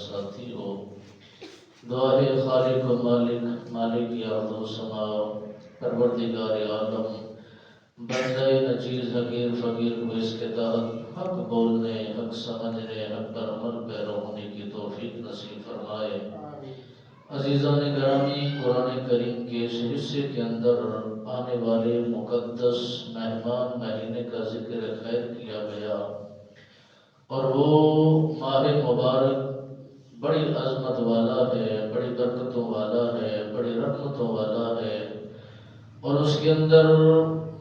ساتھی ہو، دعا ہے خالق و مالک ارض و سما، پروردگار عالم، بندہ نچیز حقیر فقیر کو اس کے تحت حق بولنے، حق سمجھنے، حق پر عمل پیرا ہونے کی توفیق نصیب فرمائے۔ عزیزان گرامی، قرآن کریم کے اس حصے کے اندر آنے والے مقدس مہمان مہینے کا ذکر خیر کیا گیا، اور وہ ماہ مبارک بڑی عظمت والا ہے، بڑی برکتوں والا ہے، بڑی رحمتوں والا ہے، اور اس کے اندر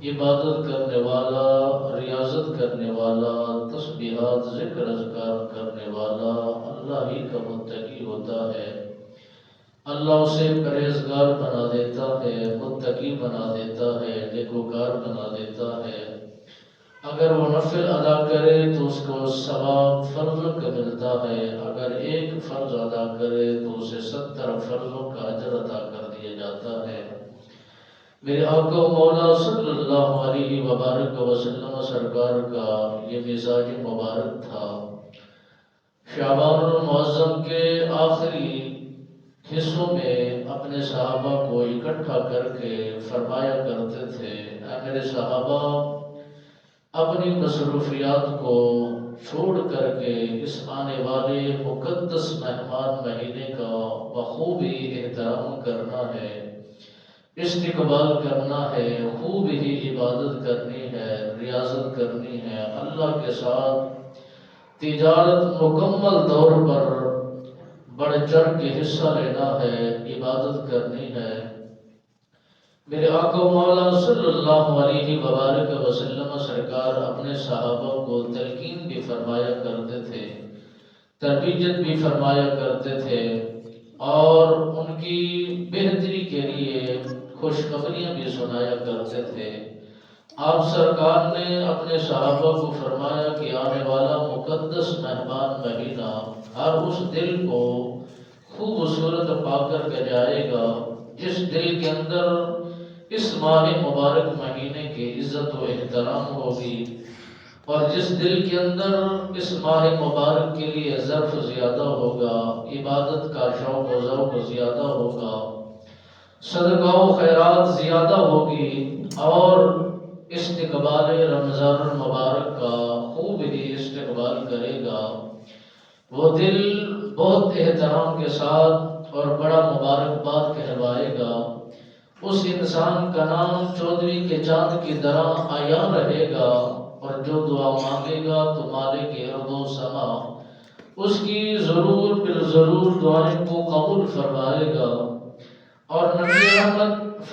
عبادت کرنے والا، ریاضت کرنے والا، تسبیحات ذکر اذکار کرنے والا اللہ ہی کا متقی ہوتا ہے۔ اللہ اسے پرہیزگار بنا دیتا ہے، متقی بنا دیتا ہے، نیکوکار بنا دیتا ہے۔ اگر وہ نفل ادا کرے تو اس کو ثواب فرض کا ملتا ہے، اگر ایک فرض ادا کرے تو اسے 70 فرضوں کا اجر عطا کر دیا جاتا ہے۔ میرے آقا و مولا صلی اللہ علیہ وبارک وسلم سرکار کا یہ مزاج مبارک تھا۔ شعبان المعظم کے آخری حصوں میں اپنے صحابہ کو اکٹھا کر کے فرمایا کرتے تھے، اے میرے صحابہ، اپنی مصروفیات کو چھوڑ کر کے اس آنے والے مقدس مہمان مہینے کا بخوبی احترام کرنا ہے، استقبال کرنا ہے، خوب ہی عبادت کرنی ہے، ریاضت کرنی ہے، اللہ کے ساتھ تجارت مکمل طور پر بڑھ چڑھ کے حصہ لینا ہے، عبادت کرنی ہے۔ میرے آقا مولا صلی اللہ علیہ وبارک وسلم سرکار اپنے صحابہ کو تلقین بھی فرمایا کرتے تھے، تربیت بھی فرمایا کرتے تھے، اور ان کی بہتری کے لیے خوشخبریاں بھی سنایا کرتے تھے۔ آپ سرکار نے اپنے صحابہ کو فرمایا کہ آنے والا مقدس مہمان مہینہ ہر اس دل کو خوبصورت پا کر کے جائے گا جس دل کے اندر اس ماہ مبارک مہینے کی عزت و احترام ہوگی، اور جس دل کے اندر اس ماہ مبارک کے لیے ظرف زیادہ ہوگا، عبادت کا شوق و ذوق زیادہ ہوگا، صدقہ و خیرات زیادہ ہوگی، اور استقبال رمضان المبارک کا خوب ہی استقبال کرے گا، وہ دل بہت احترام کے ساتھ اور بڑا مبارکباد کہلوائے گا۔ اس انسان کا نام 14ویں کے چاند کی طرح عیاں رہے گا، اور جو دعا مانگے گا تو مالک ارض و سما اس کی ضرور بالضرور دعائیں کو قبول فرمائے گا، اور نبی رحمت